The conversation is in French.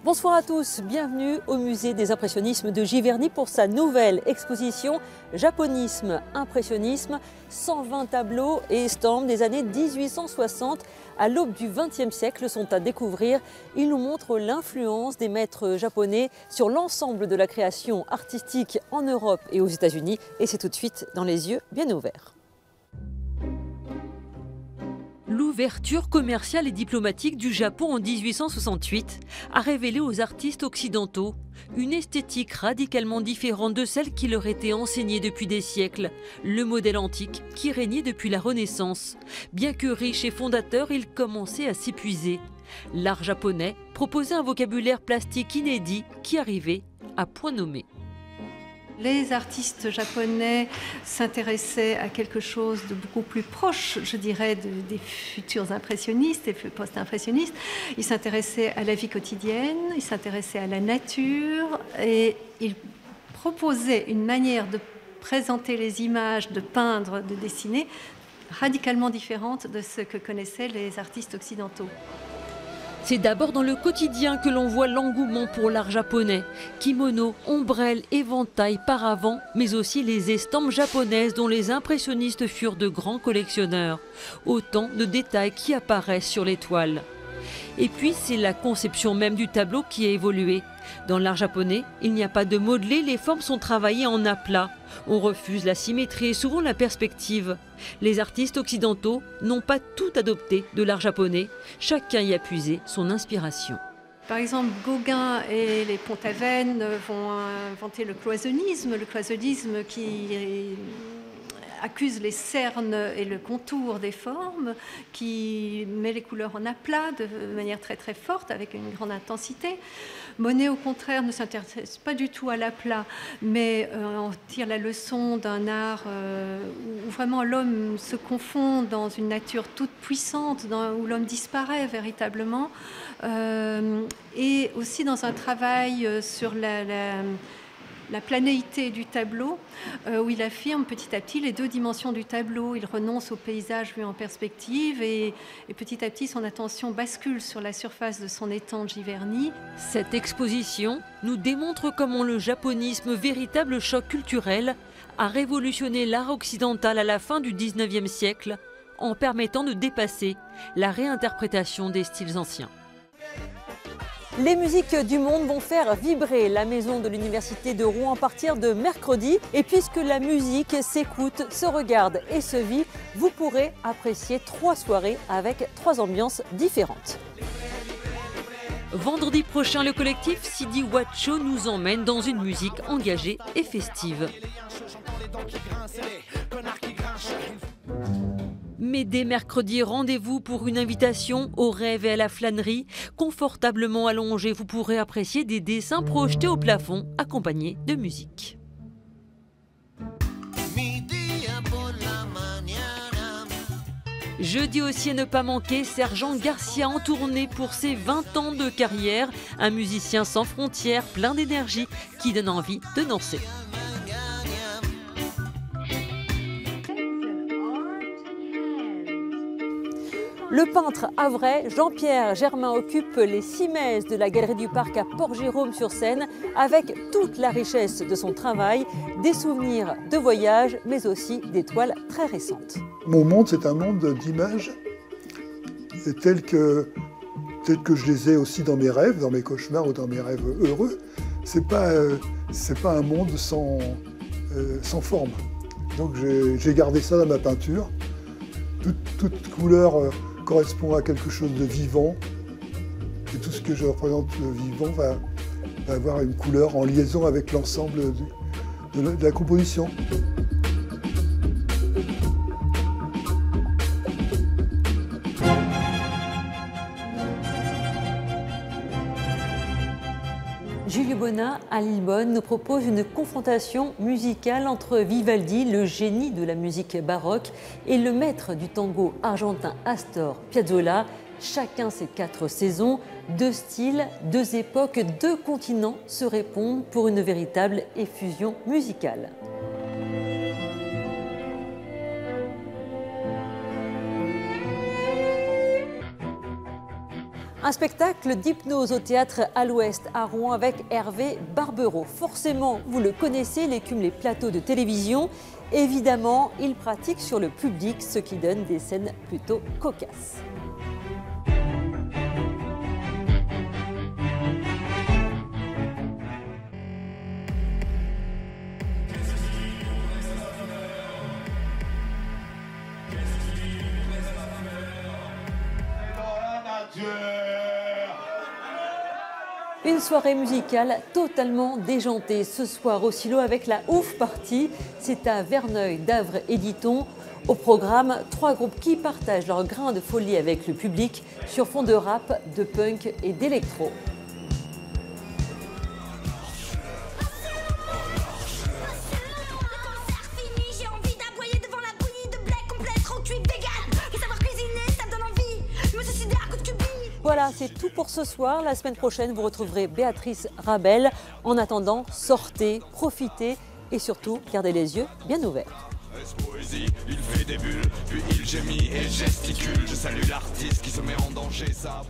Bonsoir à tous, bienvenue au musée des impressionnismes de Giverny pour sa nouvelle exposition Japonisme, Impressionnisme, 120 tableaux et estampes des années 1860 à l'aube du XXe siècle sont à découvrir. Ils nous montrent l'influence des maîtres japonais sur l'ensemble de la création artistique en Europe et aux États-Unis, et c'est tout de suite dans les yeux bien ouverts. L'ouverture commerciale et diplomatique du Japon en 1868 a révélé aux artistes occidentaux une esthétique radicalement différente de celle qui leur était enseignée depuis des siècles, le modèle antique qui régnait depuis la Renaissance. Bien que riche et fondateur, il commençait à s'épuiser. L'art japonais proposait un vocabulaire plastique inédit qui arrivait à point nommé. Les artistes japonais s'intéressaient à quelque chose de beaucoup plus proche, je dirais, des futurs impressionnistes et post-impressionnistes. Ils s'intéressaient à la vie quotidienne, ils s'intéressaient à la nature et ils proposaient une manière de présenter les images, de peindre, de dessiner, radicalement différente de ce que connaissaient les artistes occidentaux. C'est d'abord dans le quotidien que l'on voit l'engouement pour l'art japonais. Kimono, ombrelles, éventails, paravents, mais aussi les estampes japonaises dont les impressionnistes furent de grands collectionneurs. Autant de détails qui apparaissent sur les toiles. Et puis c'est la conception même du tableau qui a évolué. Dans l'art japonais, il n'y a pas de modelé, les formes sont travaillées en aplat. On refuse la symétrie et souvent la perspective. Les artistes occidentaux n'ont pas tout adopté de l'art japonais. Chacun y a puisé son inspiration. Par exemple, Gauguin et les Pont-Aven vont inventer le cloisonnisme qui accuse les cernes et le contour des formes, qui met les couleurs en aplat de manière très très forte, avec une grande intensité. Monet, au contraire, ne s'intéresse pas du tout à l'aplat, mais en tire la leçon d'un art où vraiment l'homme se confond dans une nature toute puissante, où l'homme disparaît véritablement, et aussi dans un travail sur la planéité du tableau, où il affirme petit à petit les deux dimensions du tableau. Il renonce au paysage vu en perspective et petit à petit son attention bascule sur la surface de son étang de Giverny. Cette exposition nous démontre comment le japonisme, véritable choc culturel, a révolutionné l'art occidental à la fin du XIXe siècle en permettant de dépasser la réinterprétation des styles anciens. Les musiques du monde vont faire vibrer la maison de l'Université de Rouen à partir de mercredi. Et puisque la musique s'écoute, se regarde et se vit, vous pourrez apprécier 3 soirées avec 3 ambiances différentes. Vendredi prochain, le collectif Sidi Wacho nous emmène dans une musique engagée et festive. Mais dès mercredi, rendez-vous pour une invitation au rêve et à la flânerie. Confortablement allongé, vous pourrez apprécier des dessins projetés au plafond, accompagnés de musique. Jeudi aussi à ne pas manquer, Sergent Garcia en tournée pour ses 20 ans de carrière. Un musicien sans frontières, plein d'énergie, qui donne envie de danser. Le peintre havrais Jean-Pierre Germain occupe les 6 messes de la Galerie du Parc à Port-Jérôme-sur-Seine avec toute la richesse de son travail, des souvenirs de voyage, mais aussi des toiles très récentes. Mon monde, c'est un monde d'images tel que je les ai aussi dans mes rêves, dans mes cauchemars ou dans mes rêves heureux. C'est pas un monde sans forme. Donc j'ai gardé ça dans ma peinture. Toute couleur correspond à quelque chose de vivant, et tout ce que je représente de vivant va avoir une couleur en liaison avec l'ensemble de la composition. Julie Bonnat, à Lillebonne, nous propose une confrontation musicale entre Vivaldi, le génie de la musique baroque, et le maître du tango argentin Astor Piazzolla. Chacun ses 4 saisons, 2 styles, 2 époques, 2 continents se répondent pour une véritable effusion musicale. Un spectacle d'hypnose au théâtre à l'Ouest à Rouen avec Hervé Barbereau. Forcément, vous le connaissez, il écume les plateaux de télévision. Évidemment, il pratique sur le public, ce qui donne des scènes plutôt cocasses. Une soirée musicale totalement déjantée ce soir au Silo avec la Ouf Party. C'est à Verneuil, Davre et Diton. Au programme, 3 groupes qui partagent leur grain de folie avec le public sur fond de rap, de punk et d'électro. Voilà, c'est tout pour ce soir. La semaine prochaine, vous retrouverez Béatrice Rabel. En attendant, sortez, profitez et surtout, gardez les yeux bien ouverts. Poésie, il fait des bulles, puis il gémit et gesticule. Je salue l'artiste qui se met en danger, ça.